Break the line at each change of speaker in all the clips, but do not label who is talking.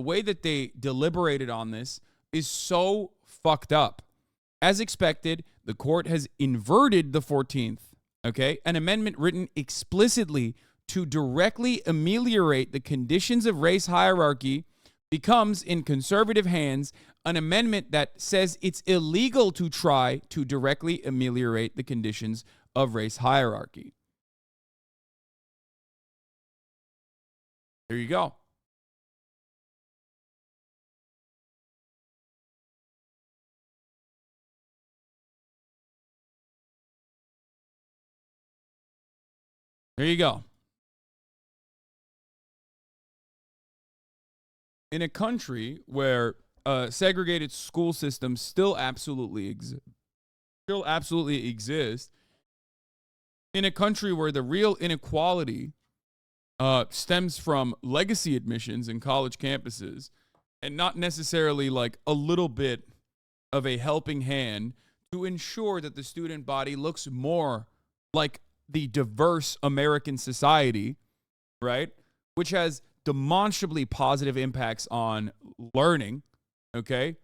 the way that they deliberated on this is so fucked up. As expected, the court has inverted the 14th, okay? An amendment written explicitly to directly ameliorate the conditions of race hierarchy becomes, in conservative hands, an amendment that says it's illegal to try to directly ameliorate the conditions of race hierarchy. There you go. There you go. In a country where a segregated school system still absolutely exist, in a country where the real inequality stems from legacy admissions in college campuses and not necessarily like a little bit of a helping hand to ensure that the student body looks more like the diverse American society, right? Which has demonstrably positive impacts on learning, okay?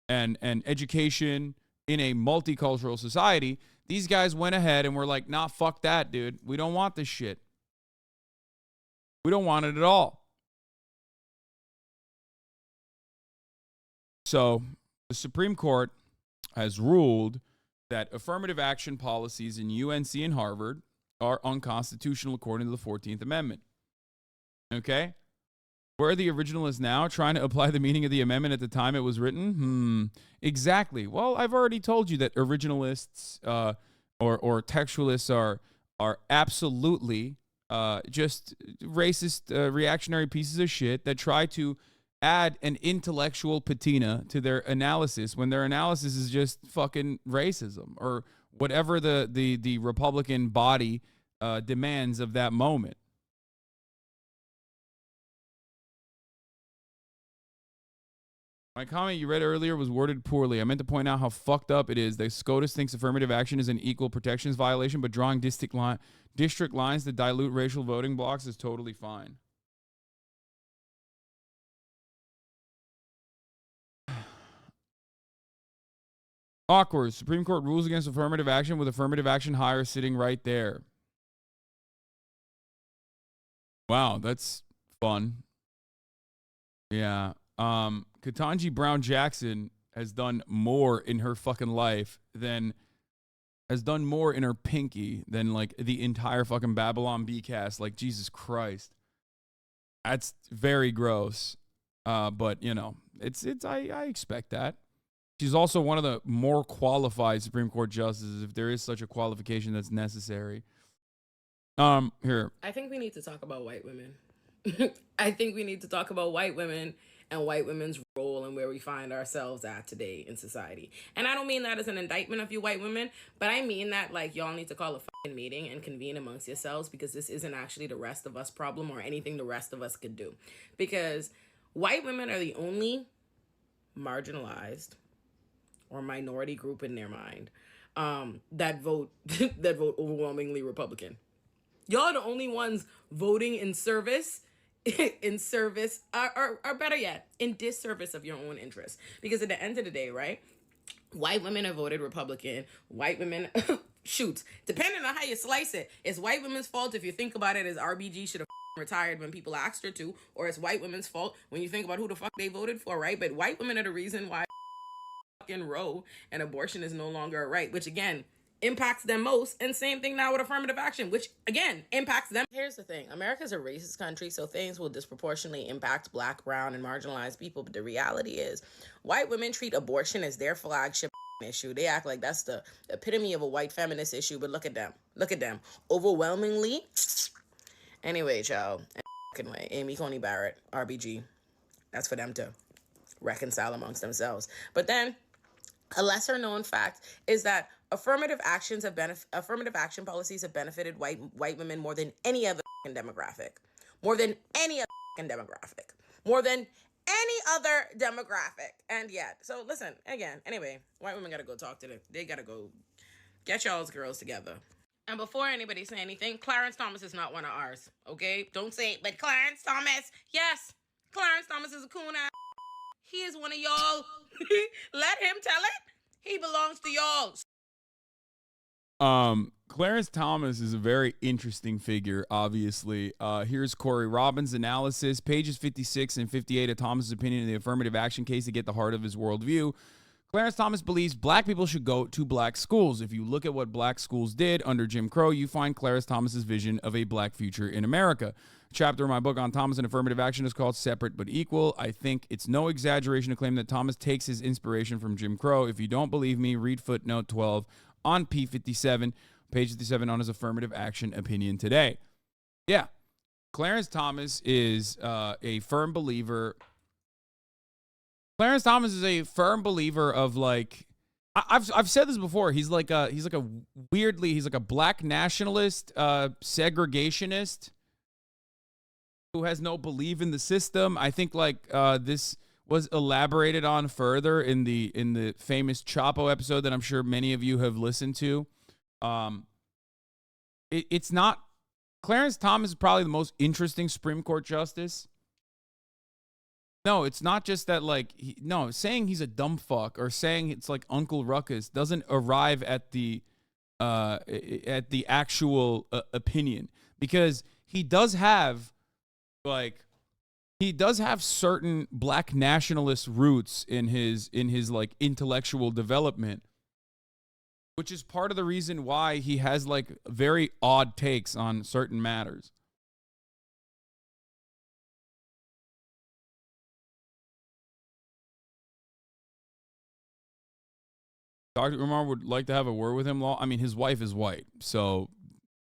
And education in a multicultural society. These guys went ahead and were like, nah, fuck that, dude. We don't want this shit. We don't want it at all. So the Supreme Court has ruled that affirmative action policies in UNC and Harvard are unconstitutional according to the 14th Amendment. Okay? Where are the originalists now trying to apply the meaning of the amendment at the time it was written? Exactly. Well, I've already told you that originalists or textualists are absolutely just racist, reactionary pieces of shit that try to add an intellectual patina to their analysis when their analysis is just fucking racism or whatever the Republican body demands of that moment. My comment you read earlier was worded poorly. I meant to point out how fucked up it is that SCOTUS thinks affirmative action is an equal protections violation, but drawing district lines that dilute racial voting blocks is totally fine. Awkward. Supreme Court rules against affirmative action with affirmative action hire sitting right there. Wow, that's fun. Yeah. Ketanji Brown Jackson has done more in her fucking life has done more in her pinky than like the entire fucking Babylon B cast. Like, Jesus Christ. That's very gross. But you know, I expect that. She's also one of the more qualified Supreme Court justices, if there is such a qualification that's necessary. Here.
I think we need to talk about white women. I think we need to talk about white women and white women's role and where we find ourselves at today in society. And I don't mean that as an indictment of you white women, but I mean that like y'all need to call a fucking meeting and convene amongst yourselves, because this isn't actually the rest of us problem or anything the rest of us could do. Because white women are the only marginalized or minority group in their mind that vote overwhelmingly Republican. Y'all are the only ones voting in service or better yet, in disservice of your own interests. Because at the end of the day, right, white women have voted Republican. White women, shoot, depending on how you slice it, it's white women's fault if you think about it as RBG should have retired when people asked her to, or it's white women's fault when you think about who the fuck they voted for, right? But white women are the reason why fucking Roe and abortion is no longer a right, which again impacts them most. And same thing now with affirmative action, which again impacts them. Here's the thing: America's a racist country, so things will disproportionately impact black, brown, and marginalized people. But the reality is, white women treat abortion as their flagship issue. They act like that's the epitome of a white feminist issue. But look at them, overwhelmingly. Anyway, child, way, Amy Coney Barrett, RBG. That's for them to reconcile amongst themselves. But then, a lesser known fact is that affirmative action policies have benefited white women more than any other demographic. More than any other demographic. And yet, so listen, again, anyway, white women gotta go talk to them. They gotta go get y'all's girls together. And before anybody say anything, Clarence Thomas is not one of ours, okay? Don't say it, but Clarence Thomas, yes, Clarence Thomas is a coon ass. He is one of y'all. Let him tell it. He belongs to y'all.
Clarence Thomas is a very interesting figure, obviously. Here's Corey Robbins' analysis. Pages 56 and 58 of Thomas's opinion in the affirmative action case to get the heart of his worldview. Clarence Thomas believes black people should go to black schools. If you look at what black schools did under Jim Crow, you find Clarence Thomas's vision of a black future in America. A chapter in my book on Thomas and affirmative action is called Separate But Equal. I think it's no exaggeration to claim that Thomas takes his inspiration from Jim Crow. If you don't believe me, read footnote 12 on P57, page 57 on his affirmative action opinion today. Yeah, Clarence Thomas is a firm believer. Clarence Thomas is a firm believer of like, I've said this before. He's like a black nationalist, segregationist who has no belief in the system. I think like this was elaborated on further in the famous Chapo episode that I'm sure many of you have listened to. It's not, Clarence Thomas is probably the most interesting Supreme Court justice. No, it's not just that, like, saying he's a dumb fuck or saying it's like Uncle Ruckus doesn't arrive at the actual opinion, because he does have certain black nationalist roots in his like intellectual development, which is part of the reason why he has like very odd takes on certain matters. Dr. Umar would like to have a word with him. I mean, his wife is white, so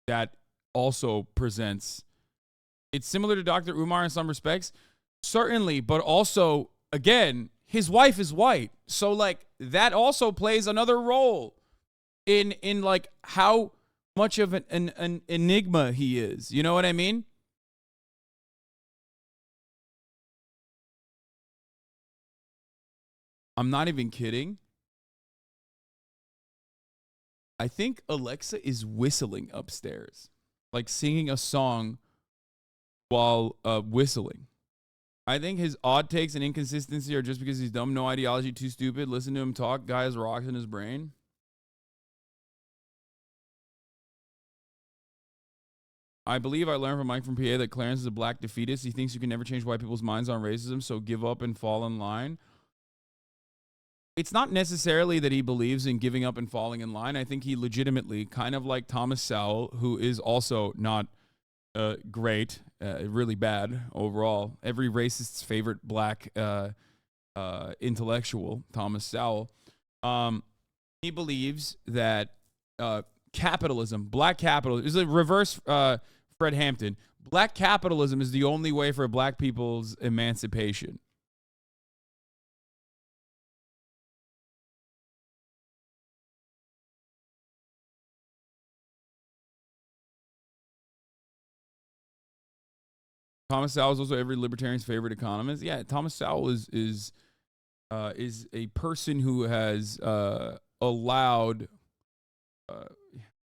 that also presents. It's similar to Dr. Umar in some respects, certainly, but also, again, his wife is white, so like that also plays another role in like how much of an enigma he is. You know what I mean? I'm not even kidding. I think Alexa is whistling upstairs, like singing a song while whistling. I think his odd takes and inconsistency are just because he's dumb, no ideology, too stupid. Listen to him talk. Guy has rocks in his brain. I believe I learned from Mike from PA that Clarence is a black defeatist. He thinks you can never change white people's minds on racism, so give up and fall in line. It's not necessarily that he believes in giving up and falling in line. I think he legitimately, kind of like Thomas Sowell, who is also not great, really bad overall. Every racist's favorite black intellectual, Thomas Sowell, he believes that capitalism, black capitalism, is a reverse Fred Hampton. Black capitalism is the only way for black people's emancipation. Thomas Sowell is also every libertarian's favorite economist. Yeah, Thomas Sowell is a person who has allowed,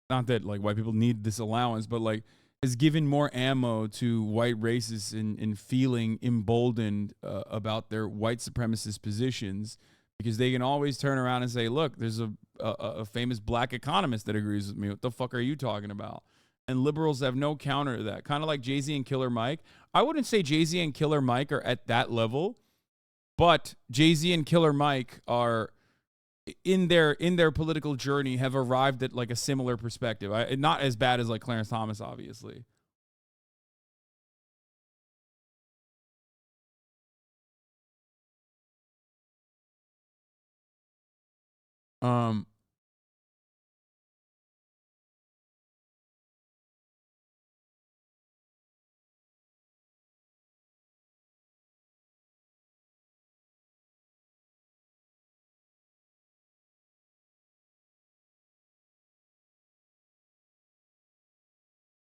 not that like white people need this allowance, but like has given more ammo to white racists in feeling emboldened about their white supremacist positions, because they can always turn around and say, look, there's a famous black economist that agrees with me. What the fuck are you talking about? And liberals have no counter to that. Kind of like Jay-Z and Killer Mike. I wouldn't say Jay-Z and Killer Mike are at that level, but Jay-Z and Killer Mike are in their political journey have arrived at like a similar perspective. Not as bad as like Clarence Thomas, obviously. Um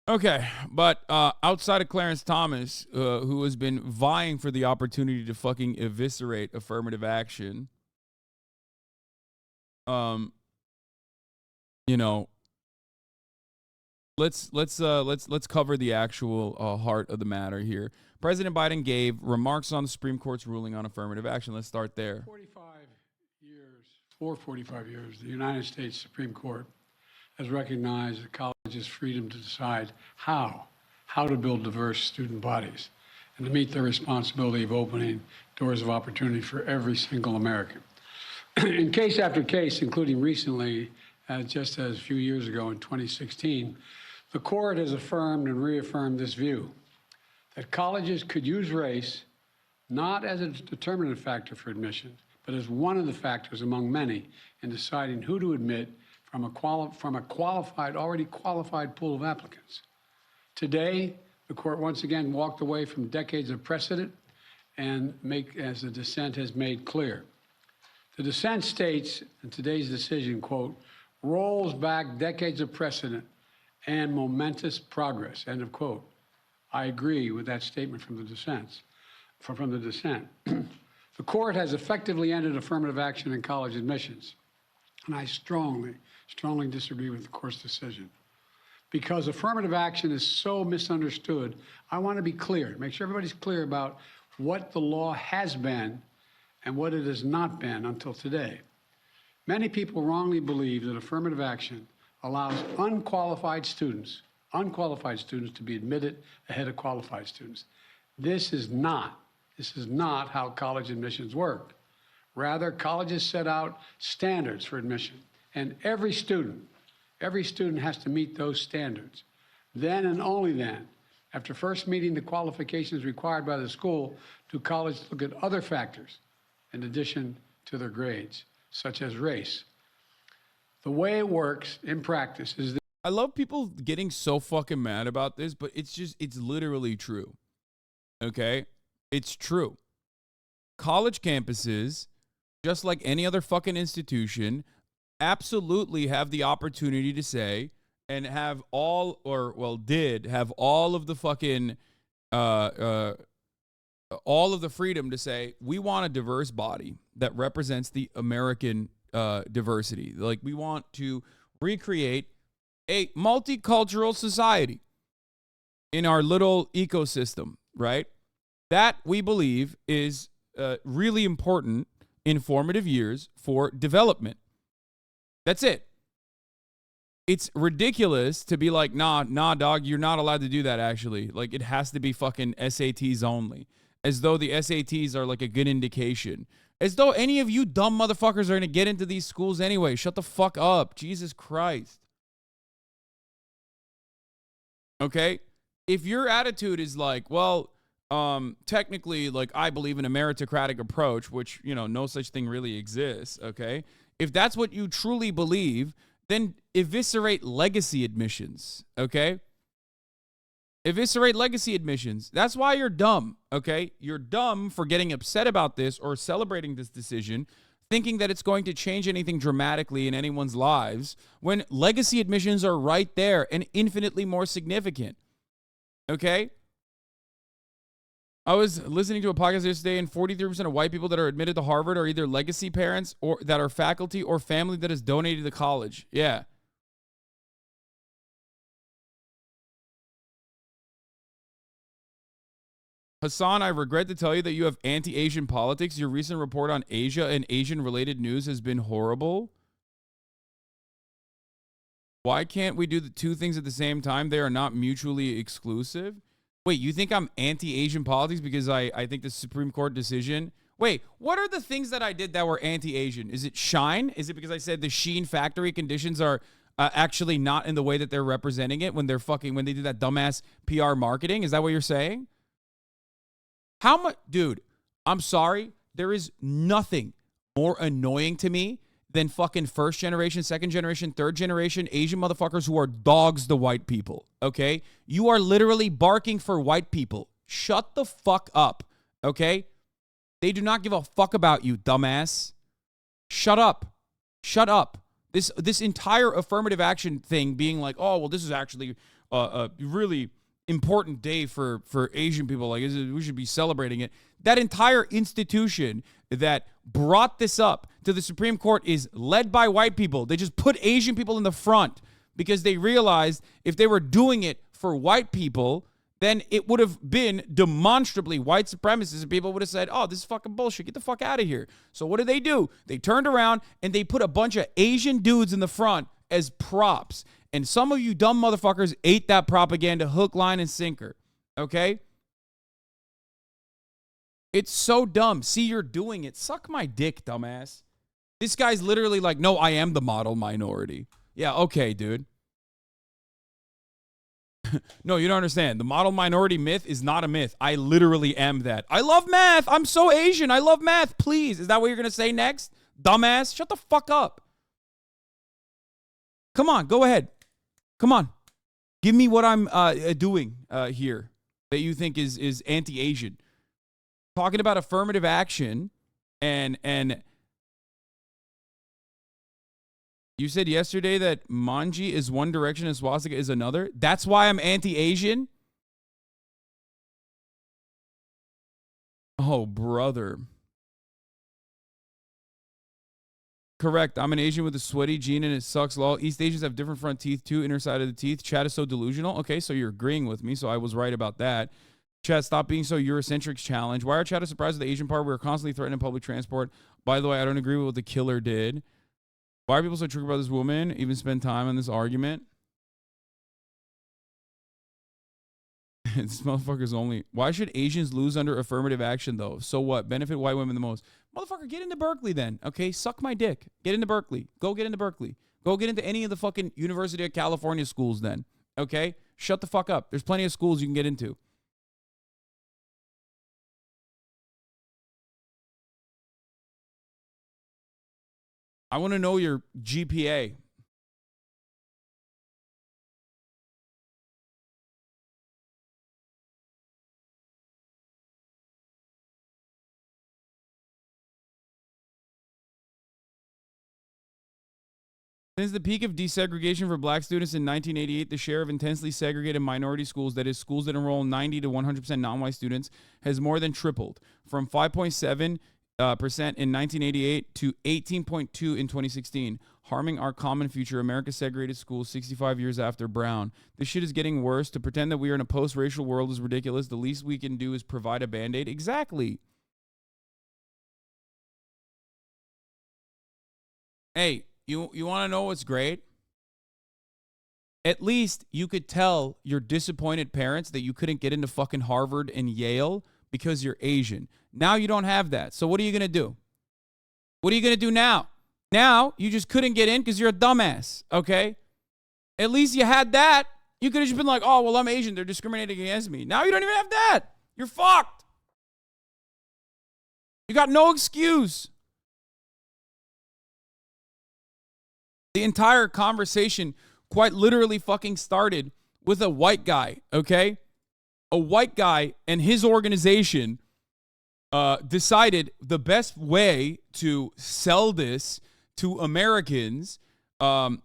Okay, but outside of Clarence Thomas, who has been vying for the opportunity to fucking eviscerate affirmative action, you know, let's cover the actual heart of the matter here. President Biden gave remarks on the Supreme Court's ruling on affirmative action. Let's start there.
45 years, the United States Supreme Court has recognized the college's freedom to decide how to build diverse student bodies and to meet their responsibility of opening doors of opportunity for every single American. In case after case, including recently, just as a few years ago in 2016, the court has affirmed and reaffirmed this view that colleges could use race not as a determinative factor for admission, but as one of the factors among many in deciding who to admit from a already qualified pool of applicants. Today, the court once again walked away from decades of precedent and as the dissent has made clear. The dissent states in today's decision, quote, rolls back decades of precedent and momentous progress, end of quote. I agree with that statement from the dissent. The court has effectively ended affirmative action in college admissions, and I strongly disagree with the court's decision. Because affirmative action is so misunderstood, I want to be clear, make sure everybody's clear about what the law has been and what it has not been until today. Many people wrongly believe that affirmative action allows unqualified students to be admitted ahead of qualified students. This is not how college admissions work. Rather, colleges set out standards for admission, and every student has to meet those standards. Then and only then, after first meeting the qualifications required by the school, do colleges look at other factors in addition to their grades, such as race. The way it works in practice is that
I love people getting so fucking mad about this, but it's literally true. Okay? It's true. College campuses, just like any other fucking institution, absolutely have the opportunity to say and have did have all of the fucking all of the freedom to say, we want a diverse body that represents the American diversity. Like, we want to recreate a multicultural society in our little ecosystem, right? That, we believe, is really important in formative years for development. That's it. It's ridiculous to be like, nah, dog, you're not allowed to do that, actually. Like, it has to be fucking SATs only. As though the SATs are like a good indication. As though any of you dumb motherfuckers are going to get into these schools anyway. Shut the fuck up. Jesus Christ. Okay? If your attitude is like, well, technically, like, I believe in a meritocratic approach, which, no such thing really exists, okay? If that's what you truly believe, then eviscerate legacy admissions, okay? Eviscerate legacy admissions. That's why you're dumb, okay? You're dumb for getting upset about this or celebrating this decision, thinking that it's going to change anything dramatically in anyone's lives, when legacy admissions are right there and infinitely more significant, okay? I was listening to a podcast yesterday, and 43% of white people that are admitted to Harvard are either legacy parents or that are faculty or family that has donated to college. Yeah. Hasan, I regret to tell you that you have anti-Asian politics. Your recent report on Asia and Asian-related news has been horrible. Why can't we do the two things at the same time? They are not mutually exclusive. Wait, you think I'm anti-Asian politics because I think the Supreme Court decision... Wait, what are the things that I did that were anti-Asian? Is it Shine? Is it because I said the Sheen factory conditions are actually not in the way that they're representing it when they do that dumbass PR marketing? Is that what you're saying? How much, dude, I'm sorry. There is nothing more annoying to me than fucking first generation, second generation, third generation Asian motherfuckers who are dogs to white people, okay? You are literally barking for white people. Shut the fuck up, okay? They do not give a fuck about you, dumbass. Shut up. Shut up. This entire affirmative action thing being like, oh, well, this is actually a really important day for Asian people. Like, we should be celebrating it. That entire institution that brought this up to the Supreme Court is led by white people. They just put Asian people in the front. because they realized if they were doing it for white people, then it would have been demonstrably white supremacists, and people would have said, oh, this is fucking bullshit. Get the fuck out of here. So what did they do? They turned around and they put a bunch of Asian dudes in the front as props. And some of you dumb motherfuckers ate that propaganda hook, line, and sinker. Okay? It's so dumb. See, you're doing it. Suck my dick, dumbass. This guy's literally like, no, I am the model minority. Yeah, okay, dude. No, you don't understand. The model minority myth is not a myth. I literally am that. I love math. I'm so Asian. I love math. Please. Is that what you're going to say next? Dumbass. Shut the fuck up. Come on. Go ahead. Come on. Give me what I'm doing here that you think is anti-Asian. Talking about affirmative action and you said yesterday that manji is one direction and swastika is another. That's why I'm anti-Asian? Oh, brother. Correct. I'm an Asian with a sweaty gene and it sucks. Lol. East Asians have different front teeth too, inner side of the teeth. Chat is so delusional. Okay, so you're agreeing with me, so I was right about that. Chat, stop being so Eurocentric challenge. Why are chat surprised at the Asian part? We're constantly threatened in public transport. By the way, I don't agree with what the killer did. Why are people so triggered about this woman? Even spend time on this argument? This motherfucker's only... Why should Asians lose under affirmative action, though? So what? Benefit white women the most. Motherfucker, get into Berkeley then, okay? Suck my dick. Get into Berkeley. Go get into Berkeley. Go get into any of the fucking University of California schools then, okay? Shut the fuck up. There's plenty of schools you can get into. I want to know your GPA. Since the peak of desegregation for black students in 1988, the share of intensely segregated minority schools, that is, schools that enroll 90 to 100% non-white students, has more than tripled, from 5.7% in 1988 to 18.2% in 2016, harming our common future. America's segregated schools 65 years after Brown. This shit is getting worse. To pretend that we are in a post-racial world is ridiculous. The least we can do is provide a Band-Aid. Exactly. Hey, you want to know what's great? At least you could tell your disappointed parents that you couldn't get into fucking Harvard and Yale because you're Asian. Now you don't have that. So what are you going to do? What are you going to do now? Now you just couldn't get in because you're a dumbass, okay? At least you had that. You could have just been like, oh, well, I'm Asian. They're discriminating against me. Now you don't even have that. You're fucked. You got no excuse. The entire conversation quite literally fucking started with a white guy, okay? A white guy and his organization decided the best way to sell this to Americans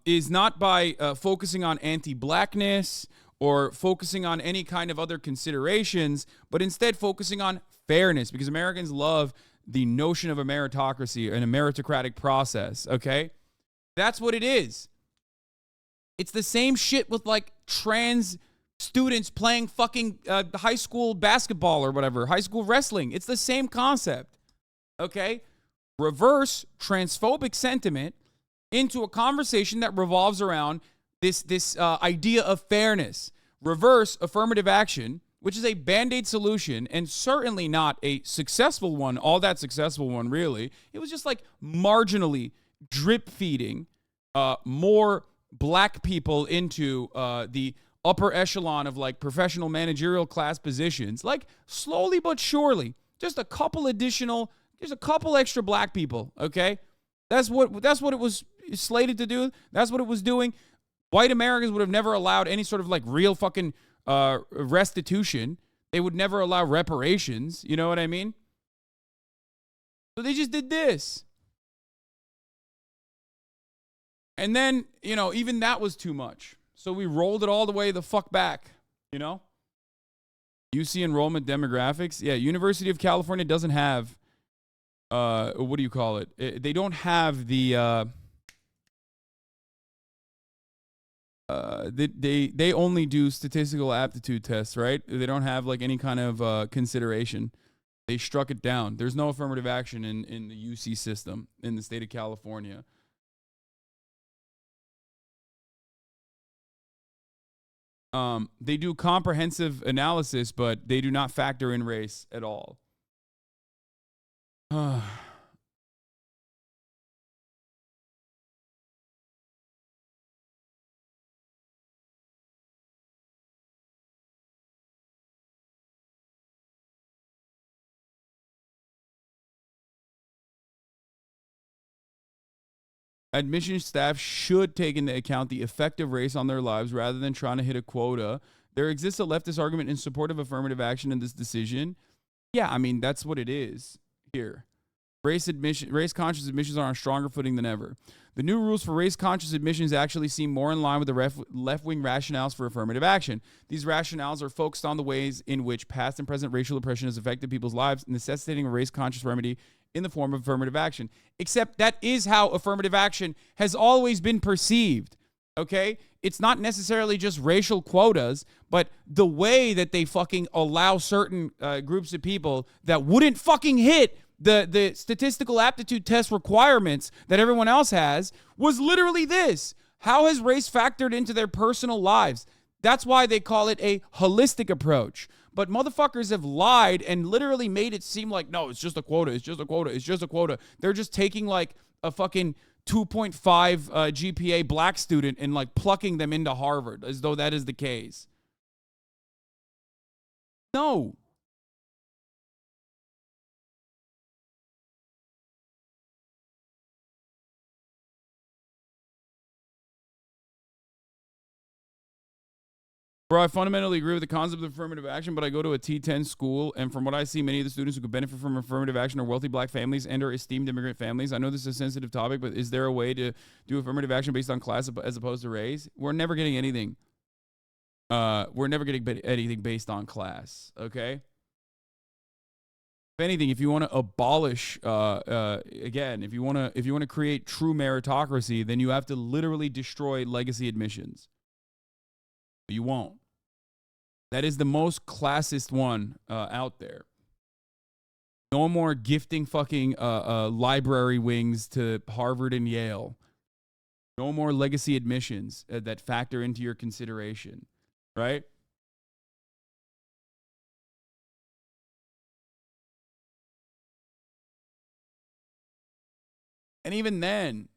is not by focusing on anti-blackness or focusing on any kind of other considerations, but instead focusing on fairness, because Americans love the notion of a meritocracy and a meritocratic process, okay? That's what it is. It's the same shit with like trans students playing fucking high school basketball or whatever, high school wrestling. It's the same concept, okay? Reverse transphobic sentiment into a conversation that revolves around this idea of fairness. Reverse affirmative action, which is a Band-Aid solution and certainly not a successful one, all that successful one, really. It was just like marginally drip feeding more black people into the upper echelon of like professional managerial class positions, like slowly but surely. Just a couple extra black people, okay? That's what it was slated to do. That's what it was doing. White Americans would have never allowed any sort of like real fucking restitution. They would never allow reparations, you know what I mean? So they just did this. And then, you know, even that was too much. So we rolled it all the way the fuck back, you know? UC enrollment demographics. Yeah, University of California doesn't have, what do you call it? They don't have the they only do statistical aptitude tests, right? They don't have like any kind of consideration. They struck it down. There's no affirmative action in the UC system in the state of California. They do comprehensive analysis, but they do not factor in race at all. Admissions staff should take into account the effect of race on their lives rather than trying to hit a quota. There exists a leftist argument in support of affirmative action in this decision. Yeah, I mean, that's what it is here. Race-conscious admissions are on stronger footing than ever. The new rules for race-conscious admissions actually seem more in line with the left-wing rationales for affirmative action. These rationales are focused on the ways in which past and present racial oppression has affected people's lives, necessitating a race-conscious remedy in the form of affirmative action. Except that is how affirmative action has always been perceived, okay? It's not necessarily just racial quotas, but the way that they fucking allow certain groups of people that wouldn't fucking hit the statistical aptitude test requirements that everyone else has was literally this. How has race factored into their personal lives? That's why they call it a holistic approach. But motherfuckers have lied and literally made it seem like, no, it's just a quota. It's just a quota. It's just a quota. They're just taking like a fucking 2.5 GPA black student and like plucking them into Harvard as though that is the case. No. Bro, I fundamentally agree with the concept of affirmative action, but I go to a T10 school, and from what I see, many of the students who could benefit from affirmative action are wealthy black families and or esteemed immigrant families. I know this is a sensitive topic, but is there a way to do affirmative action based on class as opposed to race? We're never getting anything. We're never getting anything based on class, okay? If anything, if you want to abolish, again, if you want to create true meritocracy, then you have to literally destroy legacy admissions. But you won't. That is the most classist one out there. No more gifting fucking library wings to Harvard and Yale. No more legacy admissions that factor into your consideration, right? And even then,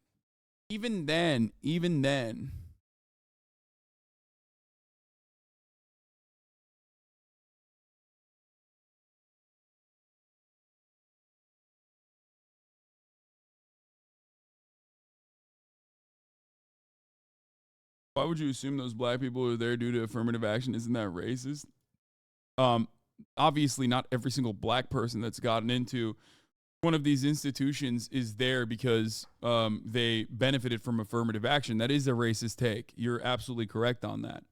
why would you assume those black people are there due to affirmative action? Isn't that racist? Obviously not every single black person that's gotten into one of these institutions is there because they benefited from affirmative action. That is a racist take. You're absolutely correct on that.